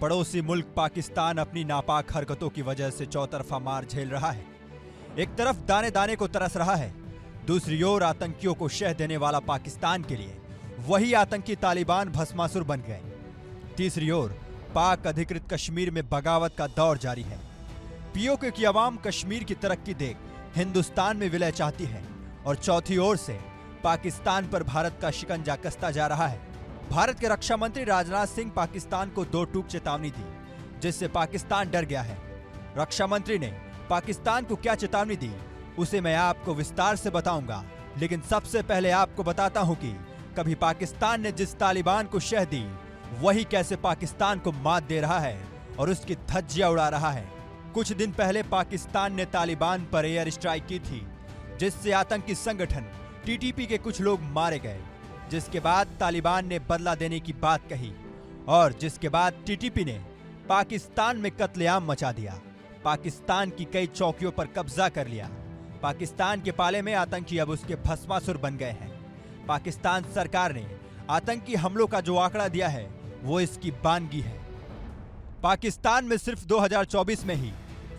पड़ोसी मुल्क पाकिस्तान अपनी नापाक हरकतों की वजह से चौतरफा मार झेल रहा है। एक तरफ दाने दाने को तरस रहा है, दूसरी ओर आतंकियों को शह देने वाला पाकिस्तान के लिए वही आतंकी तालिबान भस्मासुर बन गए। तीसरी ओर पाक अधिकृत कश्मीर में बगावत का दौर जारी है। पीओके की आवाम कश्मीर की तरक्की देख हिंदुस्तान में विलय चाहती है और चौथी ओर से पाकिस्तान पर भारत का शिकंजा कसता जा रहा है। भारत के रक्षा मंत्री राजनाथ सिंह पाकिस्तान को दो टूक चेतावनी दी, जिससे पाकिस्तान डर गया है। रक्षा मंत्री ने पाकिस्तान को क्या चेतावनी दी उसे मैं आपको विस्तार से बताऊंगा, लेकिन सबसे पहले आपको बताता हूं कि कभी पाकिस्तान ने जिस तालिबान को शह दी वही कैसे पाकिस्तान को मात दे रहा है और उसकी धज्जियां उड़ा रहा है। कुछ दिन पहले पाकिस्तान ने तालिबान पर एयर स्ट्राइक की थी, जिससे आतंकी संगठन टीटीपी के कुछ लोग मारे गए, जिसके बाद तालिबान ने बदला देने की बात कही और जिसके बाद टीटीपी ने पाकिस्तान में कत्लेआम मचा दिया। पाकिस्तान की कई चौकियों पर कब्जा कर लिया। पाकिस्तान के पाले में आतंकी अब उसके भस्मासुर बन गए हैं। पाकिस्तान सरकार ने आतंकी हमलों का जो आंकड़ा दिया है वो इसकी बानगी है। पाकिस्तान में सिर्फ 2024 में ही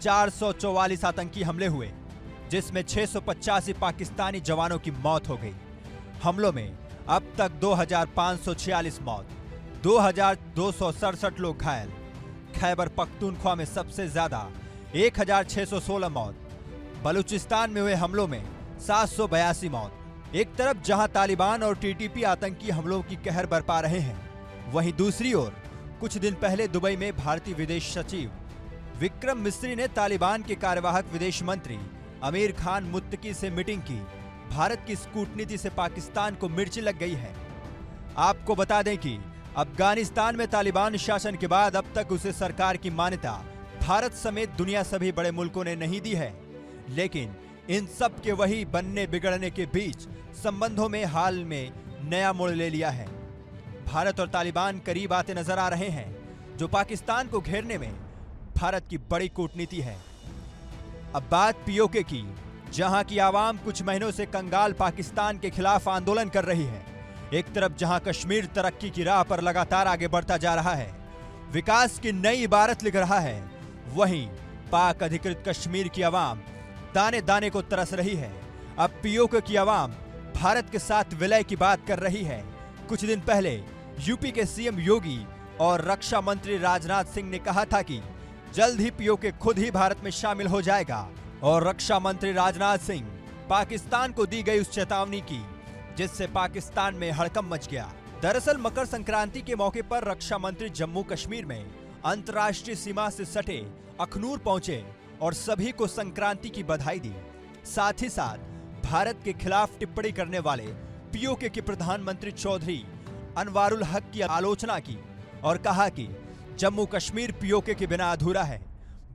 444 आतंकी हमले हुए, जिसमें 685 पाकिस्तानी जवानों की मौत हो गई। हमलों में अब तक 2546 मौत, 2267 लोग घायल। खैबर पख्तूनख्वा में सबसे ज्यादा 1616 मौत। बलूचिस्तान में हुए हमलों में 782 मौत। एक तरफ जहां तालिबान और टीटीपी आतंकी हमलों की कहर बरपा रहे हैं, वहीं दूसरी ओर कुछ दिन पहले दुबई में भारतीय विदेश सचिव विक्रम मिस्री ने तालिबान के कार्यवाहक विदेश मंत्री आमिर खान मुत्तकी से मीटिंग की। भारत की इस कूटनीति से पाकिस्तान को मिर्च लग गई है। आपको बता दें कि अफगानिस्तान में तालिबान शासन के बाद अब तक उसे सरकार की मान्यता भारत समेत दुनिया सभी बड़े मुल्कों ने नहीं दी है, लेकिन इन सब के वही बनने बिगड़ने के बीच संबंधों में हाल में नया मोड़ ले लिया है। भारत और तालिबान करीब आते नजर आ रहे हैं, जो पाकिस्तान को घेरने में भारत की बड़ी कूटनीति है। अब बात पीओके की, जहां की आवाम कुछ महीनों से कंगाल पाकिस्तान के खिलाफ आंदोलन कर रही है। एक तरफ जहां कश्मीर तरक्की की राह पर लगातार आगे बढ़ता जा रहा है, विकास की नई इबारत लिख रहा है, वहीं पाक अधिकृत कश्मीर की आवाम दाने दाने को तरस रही है। अब पीओके की आवाम भारत के साथ विलय की बात कर रही है। कुछ दिन पहले यूपी के सीएम योगी और रक्षा मंत्री राजनाथ सिंह ने कहा था कि जल्द ही पीओके खुद ही भारत में शामिल हो जाएगा, और रक्षा मंत्री राजनाथ सिंह पाकिस्तान को दी गई उस चेतावनी की जिससे पाकिस्तान में हड़कंप मच गया। दरअसल मकर संक्रांति के मौके पर रक्षा मंत्री जम्मू कश्मीर में अंतर्राष्ट्रीय सीमा से सटे अखनूर पहुंचे और सभी को संक्रांति की बधाई दी। साथ ही साथ भारत के खिलाफ टिप्पणी करने वाले पीओके के प्रधानमंत्री चौधरी अनवारुल हक की आलोचना की और कहा कि जम्मू कश्मीर पीओके के बिना अधूरा है।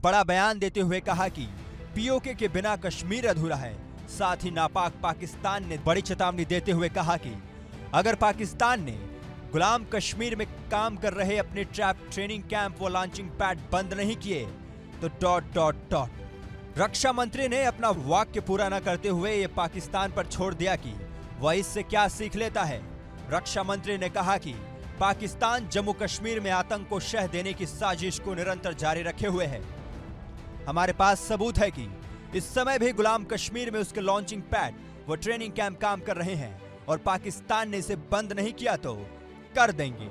बड़ा बयान देते हुए कहा कि पीओके के बिना कश्मीर अधूरा है। साथ ही नापाक पाकिस्तान ने बड़ी चेतावनी देते हुए कहा कि अगर पाकिस्तान ने गुलाम कश्मीर में काम कर रहे अपने ट्रैप ट्रेनिंग कैंप व लॉन्चिंग पैड बंद नहीं किए तो ... रक्षा मंत्री ने अपना वाक्य पूरा न करते हुए ये पाकिस्तान पर छोड़ दिया कि वह इससे क्या सीख लेता है। रक्षा मंत्री ने कहा कि पाकिस्तान जम्मू कश्मीर में आतंक को शह देने की साजिश को निरंतर जारी रखे हुए है। हमारे पास सबूत है कि इस समय भी गुलाम कश्मीर में उसके लॉन्चिंग पैड व ट्रेनिंग कैंप काम कर रहे हैं और पाकिस्तान ने इसे बंद नहीं किया तो कर देंगे।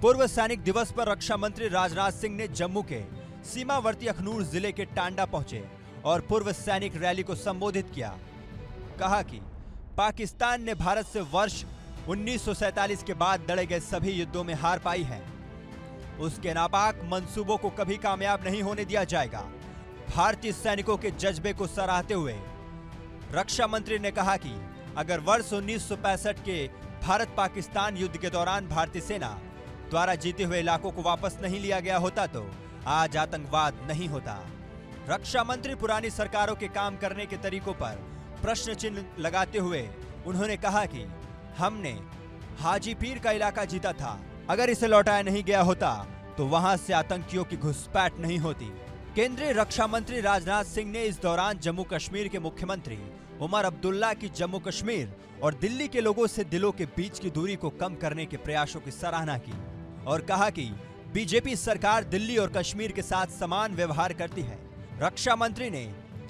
पूर्व सैनिक दिवस पर रक्षा मंत्री राजनाथ सिंह ने जम्मू के सीमावर्ती अखनूर जिले के टांडा पहुंचे और पूर्व सैनिक रैली को संबोधित किया। कहा कि पाकिस्तान ने भारत से वर्ष 1947 के बाद लड़े गए सभी युद्धों में हार पाई है। उसके नापाक मंसूबों को कभी कामयाब नहीं होने दिया जाएगा। भारतीय सैनिकों के जज्बे को सराहते हुए रक्षा मंत्री ने कहा कि अगर वर्ष 1965 के भारत पाकिस्तान युद्ध के दौरान भारतीय सेना द्वारा जीते हुए इलाकों को वापस नहीं लिया गया होता तो आज आतंकवाद नहीं होता। रक्षा मंत्री पुरानी सरकारों के काम करने के तरीकों पर प्रश्न चिन्ह लगाते हुए उन्होंने कहा कि हमने हाजी पीर का इलाका जीता था, अगर इसे लौटाया नहीं गया होता तो वहां से आतंकियों की घुसपैठ नहीं होती। केंद्रीय रक्षा मंत्री राजनाथ सिंह ने इस दौरान जम्मू कश्मीर के मुख्यमंत्री उमर अब्दुल्ला की जम्मू कश्मीर और दिल्ली के लोगों से दिलों के बीच की दूरी को कम करने के प्रयासों की सराहना की और कहा कि बीजेपी सरकार दिल्ली और कश्मीर के साथ समान व्यवहार करती है। रक्षा मंत्री ने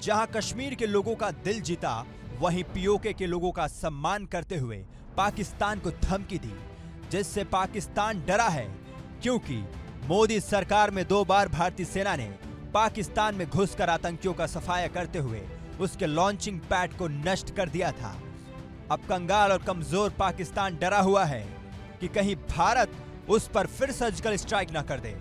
जहां कश्मीर के लोगों का दिल जीता, वहीं पीओके के लोगों का सम्मान करते हुए पाकिस्तान को धमकी दी, जिससे पाकिस्तान डरा है, क्योंकि मोदी सरकार में 2 बार भारतीय सेना ने पाकिस्तान में घुसकर आतंकियों का सफाया करते हुए उसके लॉन्चिंग पैड को नष्ट कर दिया था। अब कंगाल और कमजोर पाकिस्तान डरा हुआ है कि कहीं भारत उस पर फिर सर्जिकल स्ट्राइक न कर दे।